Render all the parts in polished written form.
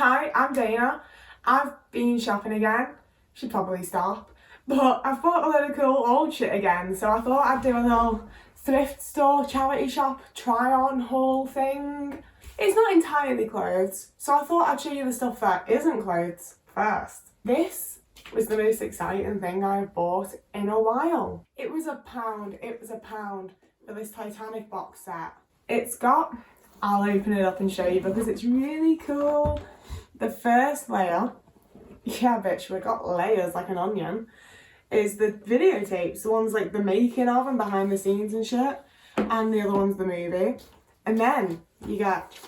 Hi, I'm Dana. I've been shopping again. Should probably stop. But I've bought a load of cool old shit again, so I thought I'd do a little thrift store charity shop try-on haul thing. It's not entirely clothes, so I thought I'd show you the stuff that isn't clothes first. This was the most exciting thing I've bought in a while. It was £1 for this Titanic box set. It's got, I'll open it up and show you because it's really cool. The first layer, yeah bitch, we got layers like an onion, is the videotapes, the ones like the making of and behind the scenes and shit, and the other one's the movie. And then you get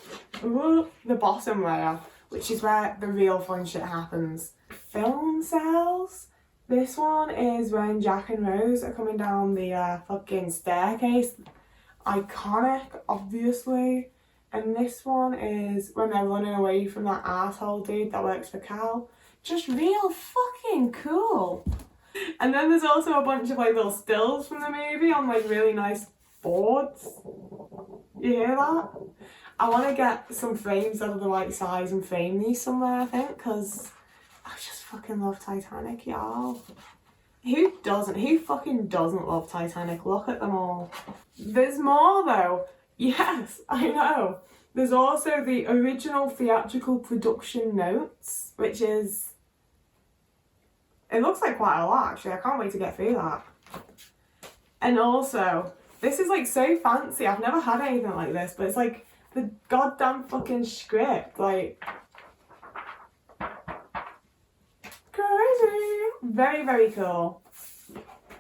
the bottom layer, which is where the real fun shit happens. Film sales. This one is when Jack and Rose are coming down the fucking staircase. Iconic, obviously. And this one is when they're running away from that asshole dude that works for Cal. Just real fucking cool. And then there's also a bunch of like little stills from the movie on like really nice boards. You hear that? I want to get some frames that are the right size and frame these somewhere, I think, because I just fucking love Titanic, y'all. Who doesn't? Who fucking doesn't love Titanic? Look at them all. There's more though. Yes, I know. There's also the original theatrical production notes, which is... It looks like quite a lot, actually. I can't wait to get through that. And also, this is like so fancy. I've never had anything like this, but it's like the goddamn fucking script. Like... Crazy. Very, very cool.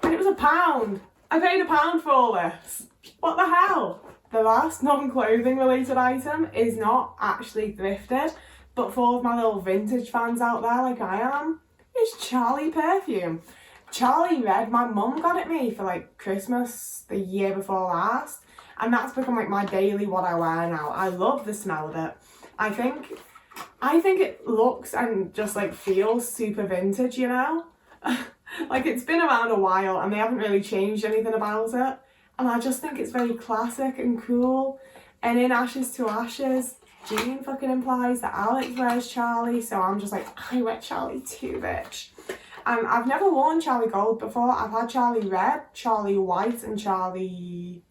And it was £1. I paid £1 for all this. What the hell? The last non-clothing related item is not actually thrifted, but for all of my little vintage fans out there like I am, it's Charlie perfume. Charlie Red, my mum got it me for like Christmas the year before last, and that's become like my daily what I wear now. I love the smell of it. I think it looks and just like feels super vintage, you know? Like it's been around a while and they haven't really changed anything about it. And I just think it's very classic and cool. And in Ashes to Ashes, Jean fucking implies that Alex wears Charlie, so I'm just like, I wear Charlie too, bitch. I've never worn Charlie Gold before. I've had Charlie Red, Charlie White, and Charlie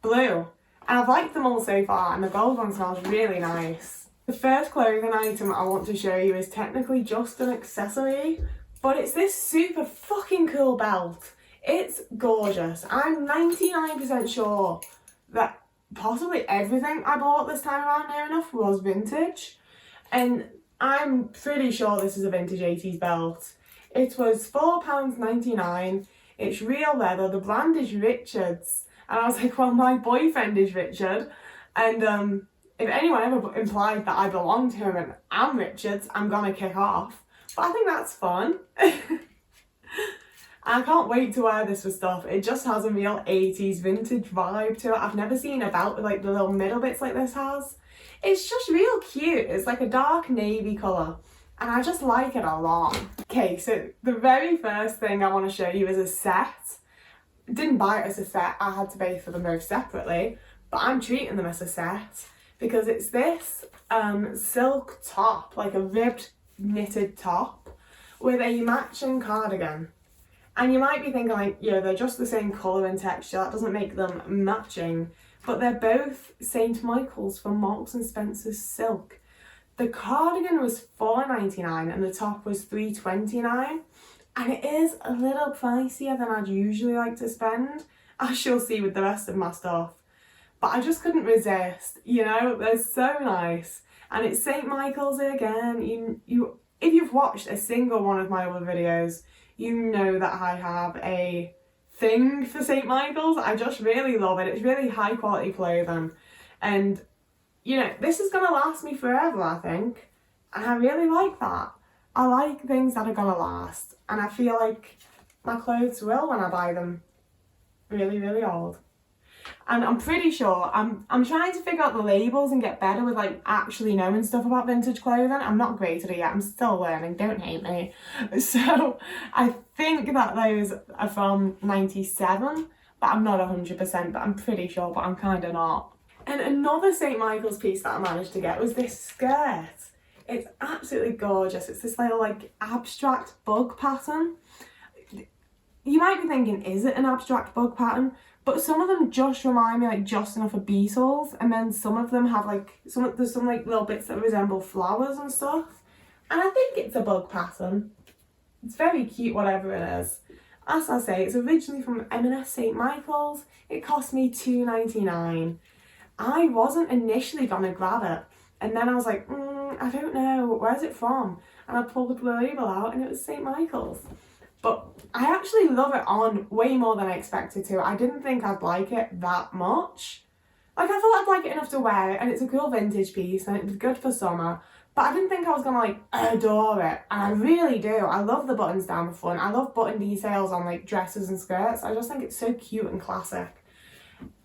Blue. And I've liked them all so far, and the gold one smells really nice. The first clothing item I want to show you is technically just an accessory, but it's this super fucking cool belt. It's gorgeous. I'm 99% sure that possibly everything I bought this time around near enough was vintage. And I'm pretty sure this is a vintage 80s belt. It was £4.99. It's real leather. The brand is Richards. And I was like, well, my boyfriend is Richard. And if anyone ever implied that I belong to him and I'm Richards, I'm gonna kick off. But I think that's fun. I can't wait to wear this with stuff. It just has a real 80s vintage vibe to it. I've never seen a belt with like the little middle bits like this has. It's just real cute. It's like a dark navy colour and I just like it a lot. Okay, so the very first thing I want to show you is a set. Didn't buy it as a set, I had to pay for them both separately, but I'm treating them as a set because it's this silk top, like a ribbed knitted top with a matching cardigan. And you might be thinking like, yeah, they're just the same colour and texture, that doesn't make them matching. But they're both St. Michael's from Marks and Spencer's silk. The cardigan was $4.99 and the top was $3.29. And it is a little pricier than I'd usually like to spend, as you'll see with the rest of my stuff. But I just couldn't resist, you know, they're so nice. And it's St. Michael's again. If you've watched a single one of my other videos, you know that I have a thing for St. Michael's. I just really love it. It's really high quality clothing. And, you know, this is going to last me forever, I think. And I really like that. I like things that are going to last. And I feel like my clothes will when I buy them really, really old. And I'm pretty sure, I'm trying to figure out the labels and get better with like actually knowing stuff about vintage clothing. I'm not great at it yet, I'm still learning, don't hate me. So I think that those are from 97, but I'm not 100%, but I'm pretty sure, but I'm kind of not. And another St. Michael's piece that I managed to get was this skirt. It's absolutely gorgeous. It's this little like abstract bug pattern. You might be thinking, is it an abstract bug pattern? But some of them just remind me like just enough of beetles, and then some of them have like there's some like little bits that resemble flowers and stuff. And I think it's a bug pattern. It's very cute, whatever it is. As I say, it's originally from M&S St. Michael's. It cost me $2.99. I wasn't initially gonna grab it, and then I was like, I don't know, where's it from? And I pulled the label out, and it was St. Michael's. But I actually love it on way more than I expected to. I didn't think I'd like it that much. Like, I thought I'd like it enough to wear it, and it's a cool vintage piece, and it's good for summer. But I didn't think I was gonna like adore it, and I really do. I love the buttons down the front. I love button details on like dresses and skirts. I just think it's so cute and classic.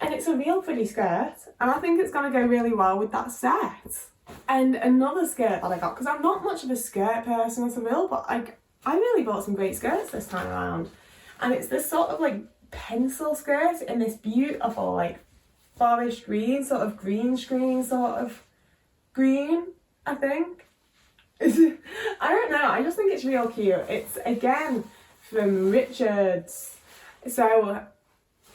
And it's a real pretty skirt, and I think it's gonna go really well with that set. And another skirt that I got, because I'm not much of a skirt person as a real, but like I really bought some great skirts this time around. And it's this sort of like pencil skirt in this beautiful like forest green, sort of green screen sort of green, I think. I don't know, I just think it's real cute. It's again from Richards. So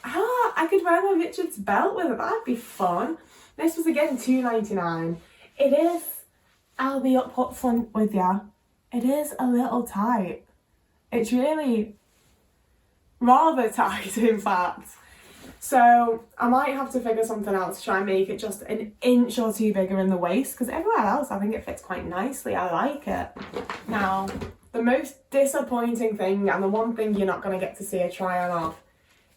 I could wear my Richards belt with it, that'd be fun. This was again $2.99. It is, I'll be up front with ya, it is a little tight. It's really rather tight, in fact. So I might have to figure something out to try and make it just an inch or two bigger in the waist, because everywhere else I think it fits quite nicely. I like it. Now, the most disappointing thing, and the one thing you're not going to get to see a try on of,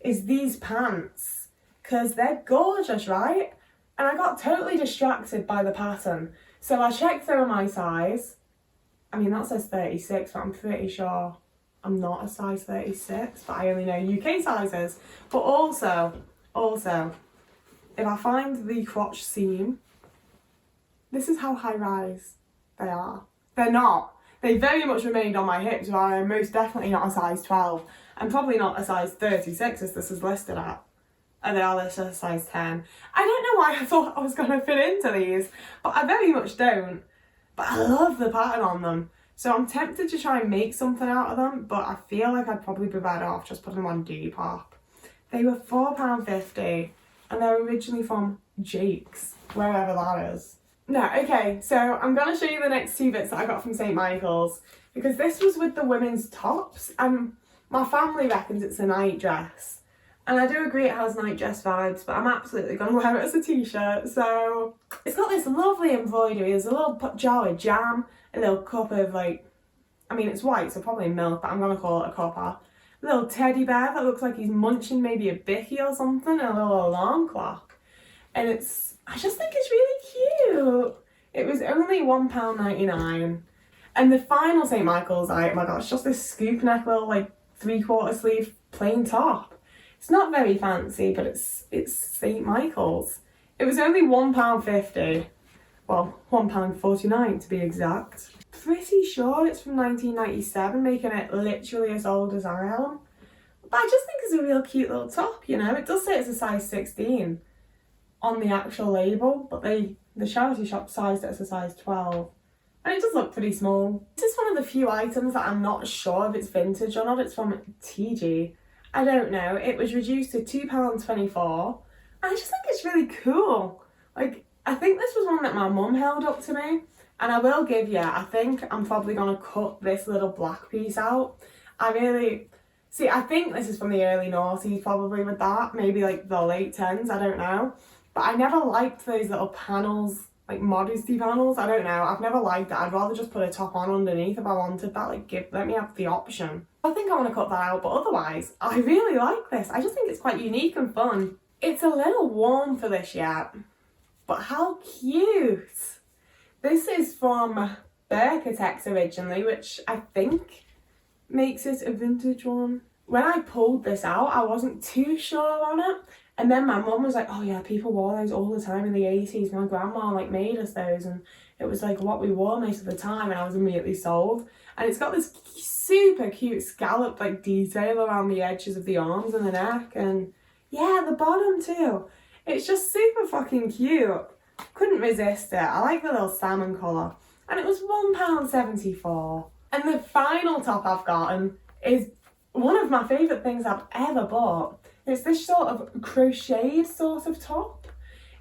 is these pants, because they're gorgeous, right? And I got totally distracted by the pattern. So I checked through my size. I mean, that says 36, but I'm pretty sure I'm not a size 36, but I only know UK sizes. But also, if I find the crotch seam, this is how high rise they are. They're not. They very much remained on my hips, while I'm most definitely not a size 12. I'm probably not a size 36 as this is listed at. And they are listed as size 10. I don't know why I thought I was going to fit into these, but I very much don't. But I love the pattern on them. So I'm tempted to try and make something out of them, but I feel like I'd probably be better off just putting them on Depop. They were £4.50, and they're originally from Jake's, wherever that is. No, okay, so I'm going to show you the next two bits that I got from St. Michael's, because this was with the women's tops, and my family reckons it's a night dress. And I do agree it has night dress vibes, but I'm absolutely going to wear it as a t-shirt. So it's got this lovely embroidery. There's a little jar of jam, a little cup of like, I mean it's white so probably milk, but I'm going to call it a cuppa. A little teddy bear that looks like he's munching maybe a bicky or something, and a little alarm clock. And I just think it's really cute. It was only £1.99. And the final St. Michael's item I got is just this scoop neck little like 3/4 sleeve plain top. It's not very fancy, but it's St. Michael's. It was only £1.50. Well, £1.49 to be exact. Pretty sure it's from 1997, making it literally as old as I am. But I just think it's a real cute little top, you know. It does say it's a size 16 on the actual label, but the charity shop sized it as a size 12. And it does look pretty small. This is one of the few items that I'm not sure if it's vintage or not. It's from TG. I don't know. It was reduced to £2.24. I just think it's really cool. Like, I think this was one that my mum held up to me. And I will give you, I think I'm probably going to cut this little black piece out. I think this is from the early noughties probably with that. Maybe like the late 10s, I don't know. But I never liked those little panels, like modesty panels. I don't know. I've never liked that. I'd rather just put a top on underneath if I wanted that. Like, let me have the option. I think I want to cut that out, but otherwise, I really like this. I just think it's quite unique and fun. It's a little warm for this yet, but how cute. This is from Birkatex originally, which I think makes it a vintage one. When I pulled this out, I wasn't too sure on it. And then my mum was like, oh yeah, people wore those all the time in the 80s. My grandma like made us those, and it was like what we wore most of the time, and I was immediately sold. And it's got this super cute scallop like detail around the edges of the arms and the neck, and yeah, the bottom too. It's just super fucking cute. Couldn't resist it. I like the little salmon colour. and it was £1.74. And the final top I've gotten is one of my favourite things I've ever bought. It's this sort of crocheted sort of top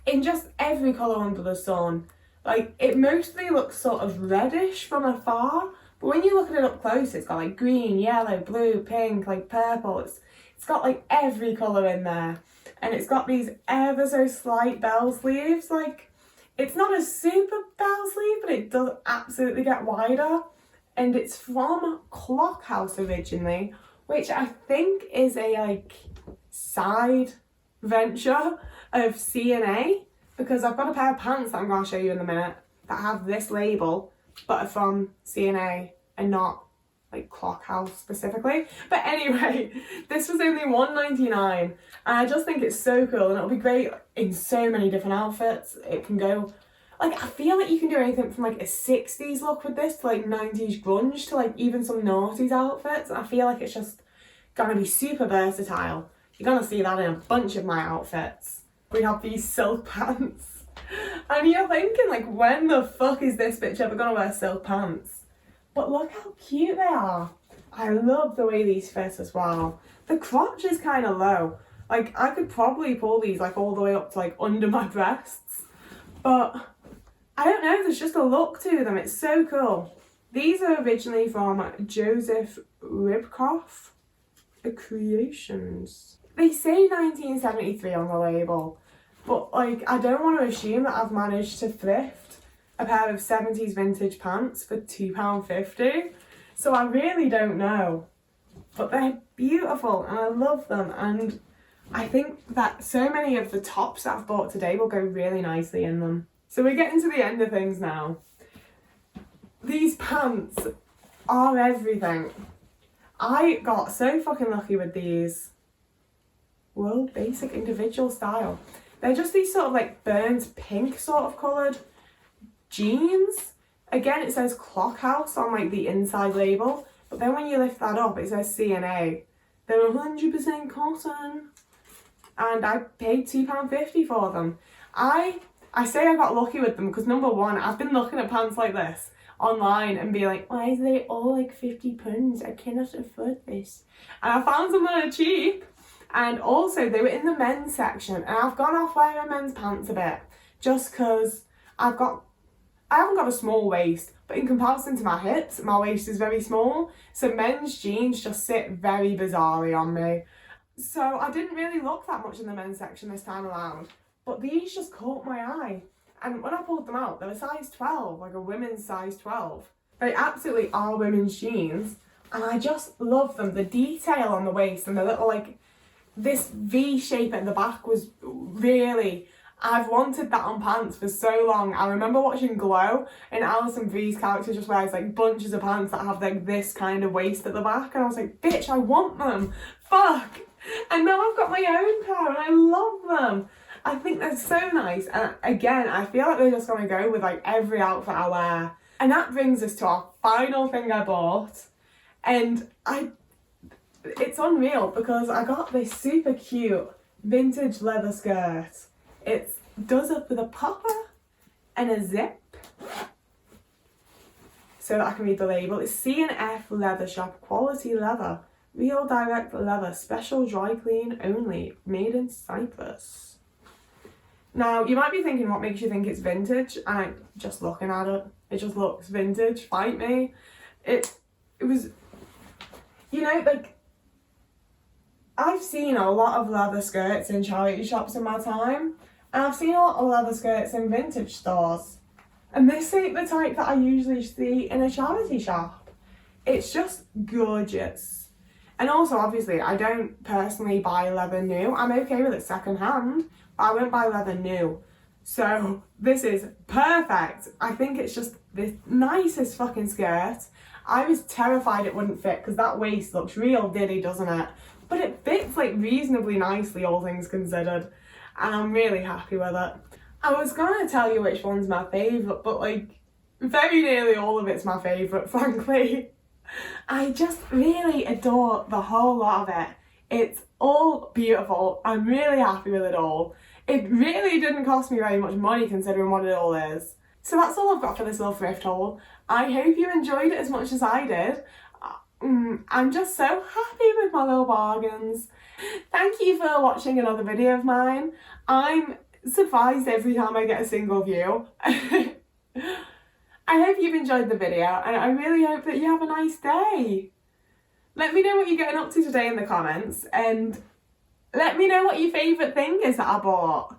in just every colour under the sun. Like, it mostly looks sort of reddish from afar, but when you look at it up close, it's got like green, yellow, blue, pink, like purple. It's got like every colour in there. And it's got these ever so slight bell sleeves. Like, it's not a super bell sleeve, but it does absolutely get wider. And it's from Clock House originally, which I think is a like side venture of C&A, because I've got a pair of pants that I'm going to show you in a minute that have this label but are from C&A and not like Clock House specifically. But anyway, this was only £1.99 and I just think it's so cool, and it'll be great in so many different outfits. It can go, like, I feel like you can do anything from like a 60s look with this to like 90s grunge to like even some noughties outfits, and I feel like it's just gonna be super versatile. You're gonna see that in a bunch of my outfits. We have these silk pants and you're thinking like, when the fuck is this bitch ever gonna wear silk pants? But look how cute they are. I love the way these fit as well. The crotch is kind of low. Like, I could probably pull these like all the way up to like under my breasts, but I don't know, there's just a look to them. It's so cool. These are originally from Joseph Ribkoff, The Creations. They say 1973 on the label, but like, I don't want to assume that I've managed to thrift a pair of 70s vintage pants for £2.50. So I really don't know. But they're beautiful and I love them, and I think that so many of the tops that I've bought today will go really nicely in them. So we're getting to the end of things now. These pants are everything. I got so fucking lucky with these World Basic Individual Style. They're just these sort of like burnt pink sort of coloured jeans. Again, it says Clock House on like the inside label, but then when you lift that up, it says C&A. They're 100% cotton, and I paid £2.50 for them. I say I got lucky with them because, number one, I've been looking at pants like this online and be like, why are they all like £50? I cannot afford this. And I found some that are cheap, and also they were in the men's section, and I've gone off wearing men's pants a bit just because I haven't got a small waist, but in comparison to my hips, my waist is very small, so men's jeans just sit very bizarrely on me. So I didn't really look that much in the men's section this time around, but these just caught my eye. And when I pulled them out, they were size 12, like a women's size 12. They absolutely are women's jeans, and I just love them. The detail on the waist and the little, like, this V shape at the back was really... I've wanted that on pants for so long. I remember watching Glow, and Alison Brie's character just wears like bunches of pants that have like this kind of waist at the back, and I was like, bitch, I want them. Fuck. And now I've got my own pair and I love them. I think they're so nice, and again, I feel like they're just gonna go with like every outfit I wear. And that brings us to our final thing I bought, and it's unreal because I got this super cute vintage leather skirt. It does up with a popper and a zip, so that I can read the label. It's C&F Leather Shop, quality leather, real direct leather, special dry clean only, made in Cyprus. Now, you might be thinking, what makes you think it's vintage? And just looking at it, it just looks vintage. Fight me. It was, you know, like, I've seen a lot of leather skirts in charity shops in my time, and I've seen a lot of leather skirts in vintage stores, and this ain't the type that I usually see in a charity shop. It's just gorgeous. And also, obviously, I don't personally buy leather new. I'm okay with it second hand, but I won't buy leather new. So this is perfect. I think it's just the nicest fucking skirt. I was terrified it wouldn't fit because that waist looks real diddy, doesn't it? But it fits like reasonably nicely, all things considered, and I'm really happy with it. I was gonna tell you which one's my favourite, but like very nearly all of it's my favourite, frankly. I just really adore the whole lot of it. It's all beautiful. I'm really happy with it all. It really didn't cost me very much money considering what it all is. So that's all I've got for this little thrift haul. I hope you enjoyed it as much as I did. I'm just so happy with my little bargains. Thank you for watching another video of mine. I'm surprised every time I get a single view. I hope you've enjoyed the video, and I really hope that you have a nice day. Let me know what you're getting up to today in the comments, and let me know what your favourite thing is that I bought.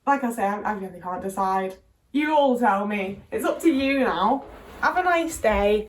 Like I say, I really can't decide. You all tell me. It's up to you now. Have a nice day.